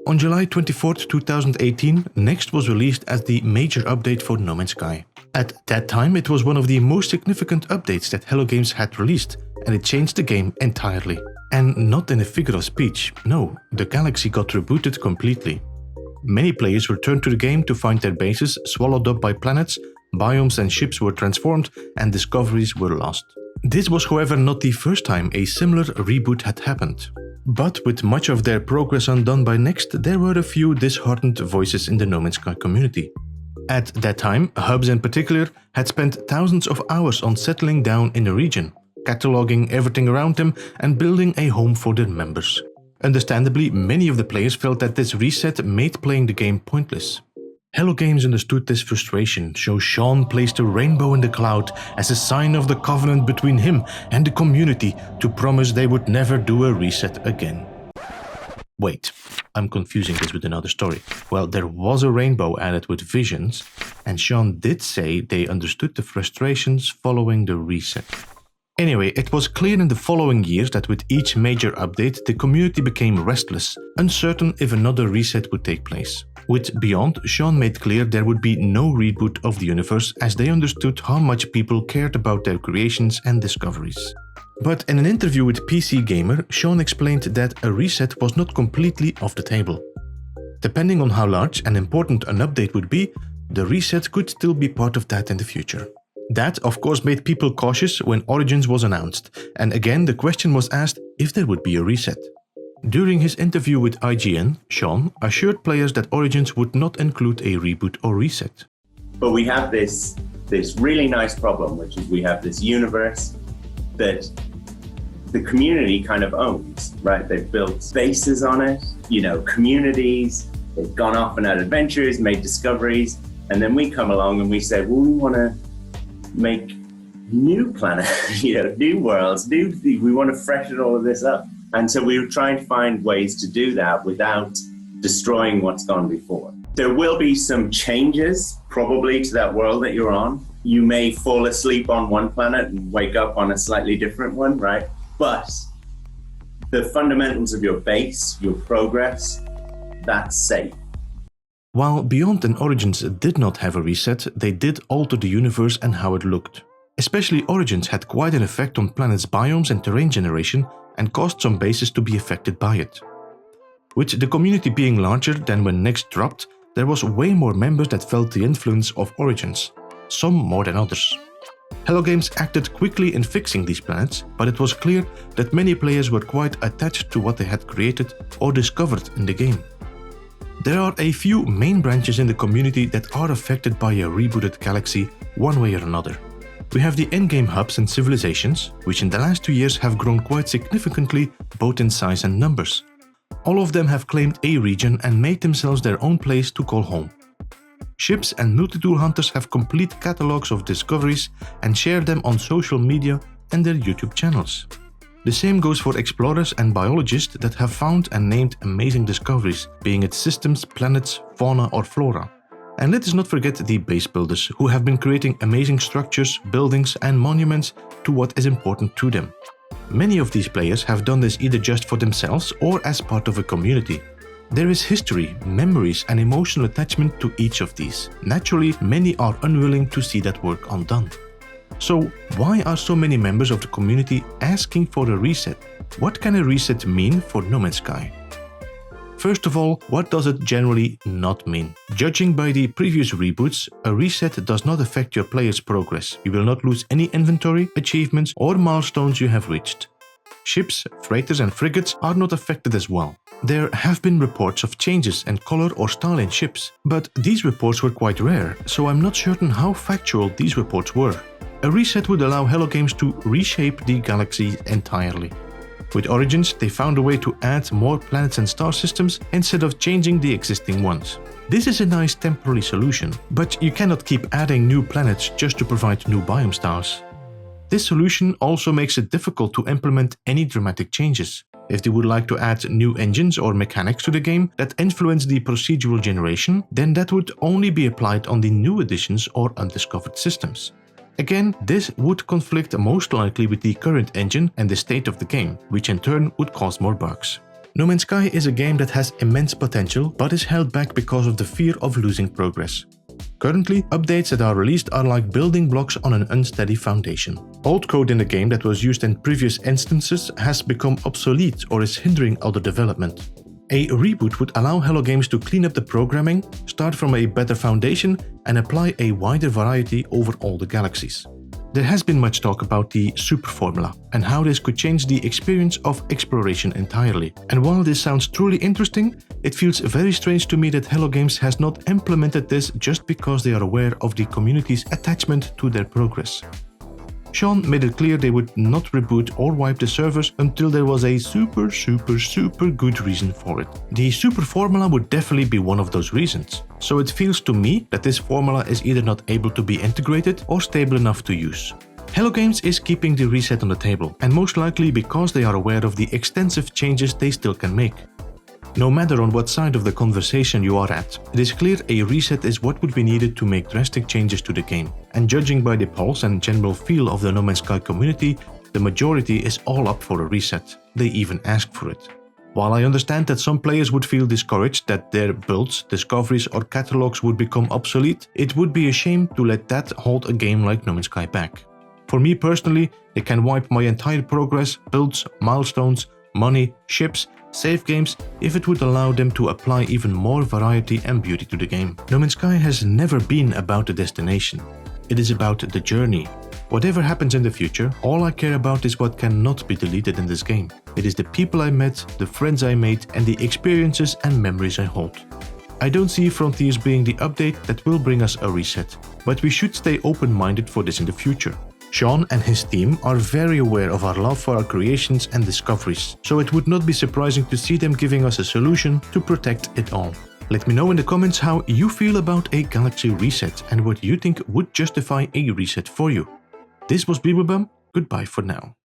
On July 24, 2018, Next was released as the major update for No Man's Sky. At that time, it was one of the most significant updates that Hello Games had released, and it changed the game entirely. And not in a figure of speech, no, the galaxy got rebooted completely. Many players returned to the game to find their bases swallowed up by planets, biomes and ships were transformed, and discoveries were lost. This was however not the first time a similar reboot had happened. But with much of their progress undone by Next, there were a few disheartened voices in the No Man's Sky community. At that time, hubs in particular had spent thousands of hours on settling down in a region, cataloging everything around them and building a home for their members. Understandably, many of the players felt that this reset made playing the game pointless. Hello Games understood this frustration, so Sean placed a rainbow in the cloud as a sign of the covenant between him and the community to promise they would never do a reset again. Wait, I'm confusing this with another story. Well, there was a rainbow added with visions, and Sean did say they understood the frustrations following the reset. Anyway, it was clear in the following years that with each major update, the community became restless, uncertain if another reset would take place. With Beyond, Sean made clear there would be no reboot of the universe as they understood how much people cared about their creations and discoveries. But in an interview with PC Gamer, Sean explained that a reset was not completely off the table. Depending on how large and important an update would be, the reset could still be part of that in the future. That, of course, made people cautious when Origins was announced, and again the question was asked if there would be a reset. During his interview with IGN, Sean assured players that Origins would not include a reboot or reset. But we have this really nice problem, which is we have this universe that the community kind of owns, right? They've built bases on it, communities, they've gone off and had adventures, made discoveries, and then we come along and we say, well, we want to make new planets, new worlds, we want to freshen all of this up. And so we were trying to find ways to do that without destroying what's gone before. There will be some changes probably to that world that you're on. You may fall asleep on one planet and wake up on a slightly different one, right? But the fundamentals of your base, your progress, that's safe. While Beyond and Origins did not have a reset, they did alter the universe and how it looked. Especially Origins had quite an effect on planets' biomes and terrain generation and caused some bases to be affected by it. With the community being larger than when Next dropped, there was way more members that felt the influence of Origins, some more than others. Hello Games acted quickly in fixing these planets, but it was clear that many players were quite attached to what they had created or discovered in the game. There are a few main branches in the community that are affected by a rebooted galaxy one way or another. We have the endgame hubs and civilizations, which in the last 2 years have grown quite significantly both in size and numbers. All of them have claimed a region and made themselves their own place to call home. Ships and multi-tool hunters have complete catalogs of discoveries and share them on social media and their YouTube channels. The same goes for explorers and biologists that have found and named amazing discoveries, being it systems, planets, fauna or flora. And let us not forget the base builders, who have been creating amazing structures, buildings and monuments to what is important to them. Many of these players have done this either just for themselves or as part of a community. There is history, memories and emotional attachment to each of these. Naturally, many are unwilling to see that work undone. So, why are so many members of the community asking for a reset? What can a reset mean for No Man's Sky? First of all, what does it generally not mean? Judging by the previous reboots, a reset does not affect your player's progress. You will not lose any inventory, achievements or milestones you have reached. Ships, freighters and frigates are not affected as well. There have been reports of changes in color or style in ships, but these reports were quite rare, so I'm not certain how factual these reports were. A reset would allow Hello Games to reshape the galaxy entirely. With Origins, they found a way to add more planets and star systems instead of changing the existing ones. This is a nice temporary solution, but you cannot keep adding new planets just to provide new biome stars. This solution also makes it difficult to implement any dramatic changes. If they would like to add new engines or mechanics to the game that influence the procedural generation, then that would only be applied on the new additions or undiscovered systems. Again, this would conflict most likely with the current engine and the state of the game, which in turn would cause more bugs. No Man's Sky is a game that has immense potential but is held back because of the fear of losing progress. Currently, updates that are released are like building blocks on an unsteady foundation. Old code in the game that was used in previous instances has become obsolete or is hindering other development. A reboot would allow Hello Games to clean up the programming, start from a better foundation, and apply a wider variety over all the galaxies. There has been much talk about the super formula and how this could change the experience of exploration entirely. And while this sounds truly interesting, it feels very strange to me that Hello Games has not implemented this just because they are aware of the community's attachment to their progress. Sean made it clear they would not reboot or wipe the servers until there was a super good reason for it. The super formula would definitely be one of those reasons. So it feels to me that this formula is either not able to be integrated or stable enough to use. Hello Games is keeping the reset on the table, and most likely because they are aware of the extensive changes they still can make. No matter on what side of the conversation you are at, it is clear a reset is what would be needed to make drastic changes to the game. And judging by the pulse and general feel of the No Man's Sky community, the majority is all up for a reset. They even ask for it. While I understand that some players would feel discouraged that their builds, discoveries or catalogs would become obsolete, it would be a shame to let that hold a game like No Man's Sky back. For me personally, they can wipe my entire progress, builds, milestones, money, ships, save games if it would allow them to apply even more variety and beauty to the game. No Man's Sky has never been about the destination. It is about the journey. Whatever happens in the future, all I care about is what cannot be deleted in this game. It is the people I met, the friends I made, and the experiences and memories I hold. I don't see Frontiers being the update that will bring us a reset, but we should stay open-minded for this in the future. Sean and his team are very aware of our love for our creations and discoveries, so it would not be surprising to see them giving us a solution to protect it all. Let me know in the comments how you feel about a galaxy reset and what you think would justify a reset for you. This was Beeblebum, goodbye for now.